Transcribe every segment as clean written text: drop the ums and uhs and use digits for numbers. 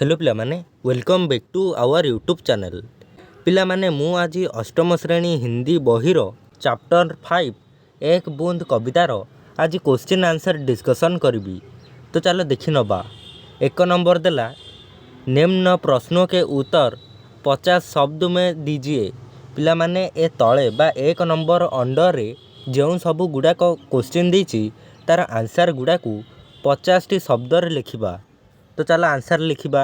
Hello पिलामाने welcome back to our YouTube channel. पिलामाने मु आज अष्टम श्रेणी हिंदी बहिर चैप्टर 5 एक बूंद कवितार आज क्वेश्चन आंसर डिस्कशन करी। तो चलो देखि नबा। एक नंबर देला निम्न प्रश्नों के उत्तर 50 शब्द में दीजिए। पिलामाने ए तले बा एक नंबर अंडर रे जो सब गुड़ाक क्वेश्चन देछि तार आंसर गुड़ाक 50 शब्द रे लिखिबा। तो चलो आंसर लिखिबा।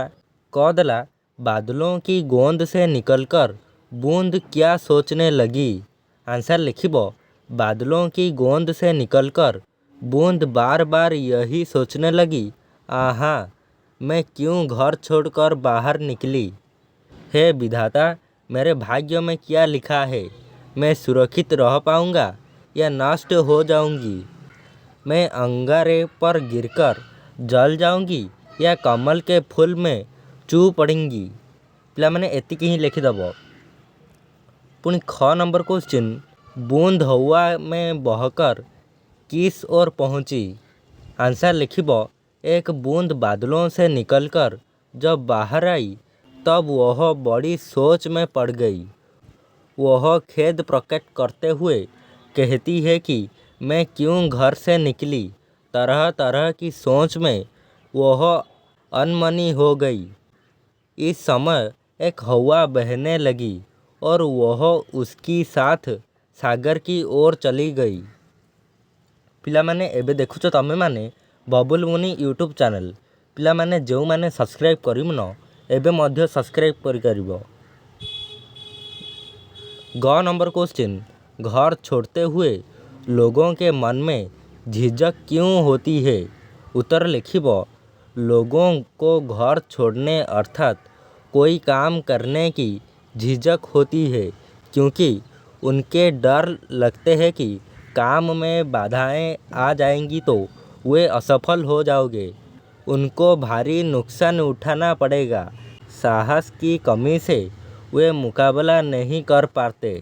कह देला बादलों की गोंद से निकलकर बूंद क्या सोचने लगी। आंसर लिखिबो बादलों की गोंद से निकलकर बूंद बार बार यही सोचने लगी, आहा मैं क्यों घर छोड़कर बाहर निकली। हे विधाता मेरे भाग्य में क्या लिखा है, मैं सुरक्षित रह पाऊंगा या नष्ट हो जाऊंगी, मैं अंगारे पर गिरकर जल जाऊंगी या कमल के फूल में चू पड़ेंगी। पिला मैंने एतिक ही लिखिदेव। पुणी ख नंबर क्वेश्चन बूंद हवा में बहकर किस ओर पहुंची। आंसर लिखिब एक बूंद बादलों से निकलकर जब बाहर आई तब वह बड़ी सोच में पड़ गई। वह खेद प्रकट करते हुए कहती है कि मैं क्यों घर से निकली। तरह तरह की सोच में वह अनमनी हो गई। इस समय एक हवा बहने लगी और वह उसकी साथ सागर की ओर चली गई। पिला माने एबे देखुच तमे माने बबुल मुनि यूट्यूब चैनल। पिला माने जो माने सब्सक्राइब करिम न एबे मध्य सब्सक्राइब करि करिवो। ग नंबर क्वेश्चन घर छोड़ते हुए लोगों के मन में झिझक क्यों होती है। उत्तर लिखिब लोगों को घर छोड़ने अर्थात कोई काम करने की झिझक होती है क्योंकि उनके डर लगते हैं कि काम में बाधाएं आ जाएंगी तो वे असफल हो जाओगे, उनको भारी नुकसान उठाना पड़ेगा, साहस की कमी से वे मुकाबला नहीं कर पाते।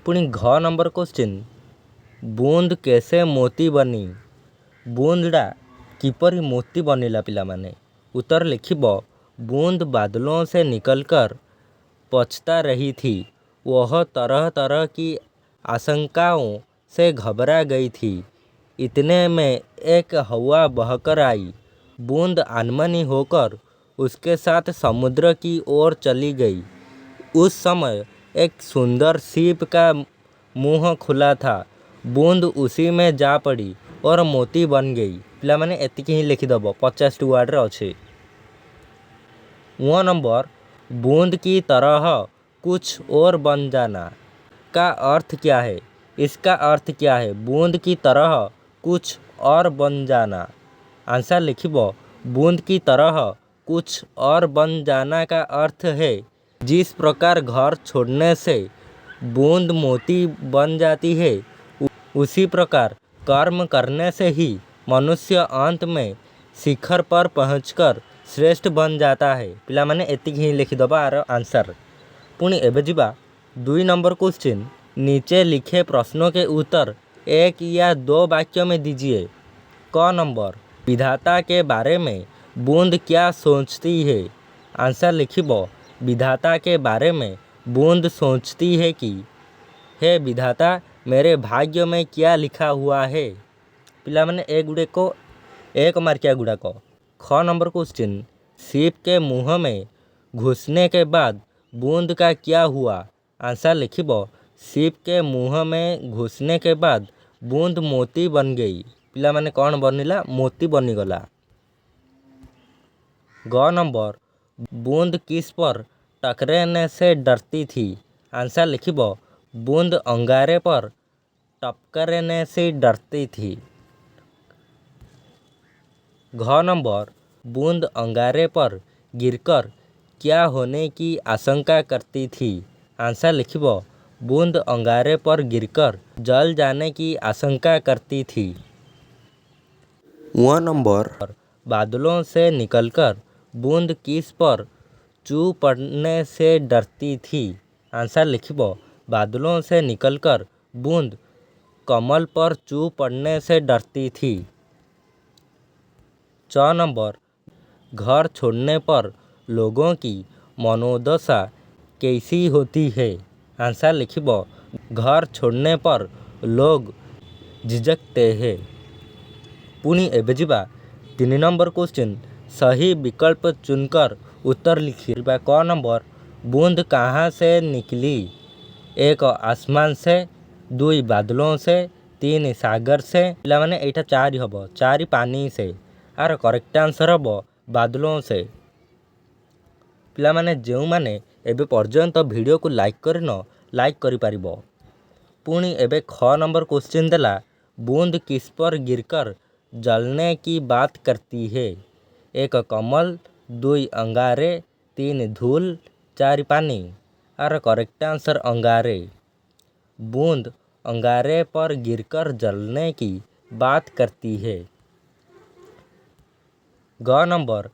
पुणी घ नंबर क्वेश्चन बूंद कैसे मोती बनी। बूंदड़ा किपरि मोती बनिला पिला माने। उत्तर लिखिब बूंद बादलों से निकलकर पछता रही थी, वह तरह तरह की आशंकाओं से घबरा गई थी। इतने में एक हवा बहकर आई, बूंद अनमनी होकर उसके साथ समुद्र की ओर चली गई। उस समय एक सुंदर सीप का मुंह खुला था, बूंद उसी में जा पड़ी और मोती बन गई। पिला माने एतिक ही लिखिदेव 50 वर्ड रे अच्छे। वो नंबर बूंद की तरह कुछ और बन जाना का अर्थ क्या है। इसका अर्थ क्या है बूंद की तरह कुछ और बन जाना। आंसर लिखिब बूंद की तरह कुछ और बन जाना का अर्थ है जिस प्रकार घर छोड़ने से बूंद मोती बन जाती है उसी प्रकार कर्म करने से ही मनुष्य अंत में शिखर पर पहुंचकर श्रेष्ठ बन जाता है। पिला माने एतिक ही लिखिदबा आर आंसर। पुणी एबे जिबा 2 नंबर क्वेश्चन नीचे लिखे प्रश्नों के उत्तर एक या दो वाक्य में दीजिए। क नंबर विधाता के बारे में बूंद क्या सोचती है। आंसर लिखिब विधाता के बारे में बूंद सोचती है कि हे विधाता मेरे भाग्य में क्या लिखा हुआ है। पिला माने ए गुड़े को एक मार्किया गुड़ा को। ख नंबर क्वेश्चन सीप के मुंह में घुसने के बाद बूंद का क्या हुआ। आंसर लिखिब सीप के मुंह में घुसने के बाद बूंद मोती बन गई। पिला माने कौन बनिला मोती बनीगला। ग नंबर बूंद किस पर टकराने से डरती थी। आंसर लिखिब बूंद अंगारे पर टकराने से डरती थी। घ नंबर बूंद अंगारे पर गिरकर क्या होने की आशंका करती थी। आंसर लिखिब बूंद अंगारे पर गिरकर जल जाने की आशंका करती थी। वह नंबर बादलों से निकलकर बूंद किस पर चू पड़ने से डरती थी। आंसर लिखिब बादलों से निकलकर बूंद कमल पर चू पड़ने से डरती थी। 4 नंबर घर छोड़ने पर लोगों की मनोदशा कैसी होती है? आंसर लिखिब घर छोड़ने पर लोग झिझकते हैं। पुणी एबे जिबा 3 नंबर क्वेश्चन सही विकल्प चुनकर उत्तर लिखिए। क नंबर बूंद कहाँ से निकली? 1 आसमान से, 2 बादलों से, 3 सागर से। पिलामाने एटा 4 हब 4 पानी से। आर करेक्ट आंसर हब बादलों से। पिलामाने जो माने एबे पर्यंत वीडियो को लाइक करन लाइक करि पारिबो। पुणी एबे ख नंबर क्वेश्चन देला बूंद किस पर गिरकर जलने की बात करती है? 1 कमल, 2 अंगारे, 3 धूल, 4 पानी। आर करेक्ट आंसर अंगारे। बूंद अंगारे पर गिरकर जलने की बात करती है। ग नंबर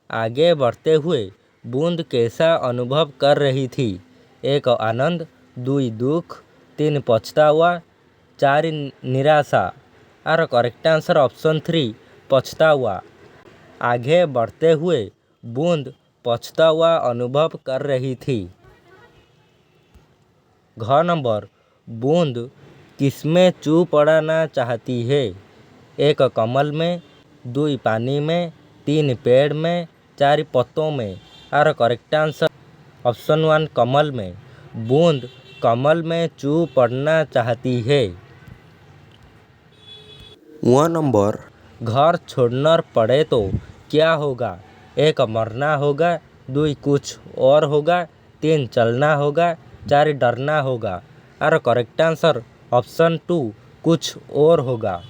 आगे बढ़ते हुए बूंद कैसा अनुभव कर रही थी? 1 आनंद, 2 दुख, 3 पछतावा, 4 निराशा। आर करेक्ट आंसर ऑप्शन 3 पछतावा। आगे बढ़ते हुए बूंद पछतावा अनुभव कर रही थी। घ नंबर बूंद किसमें चूप पड़ना चाहती है? 1 कमल में, 2 पानी में, 3 पेड़ में, 4 पत्तों में। आर करेक्ट आंसर ऑप्शन 1 कमल में। बूंद कमल में चूप पड़ना चाहती है। 1 नंबर घर छोड़ना पड़े तो क्या होगा? 1 मरना होगा, 2 कुछ और होगा, 3 चलना होगा, 4 डरना होगा। आर करेक्ट आंसर ऑप्शन 2 कुछ और होगा।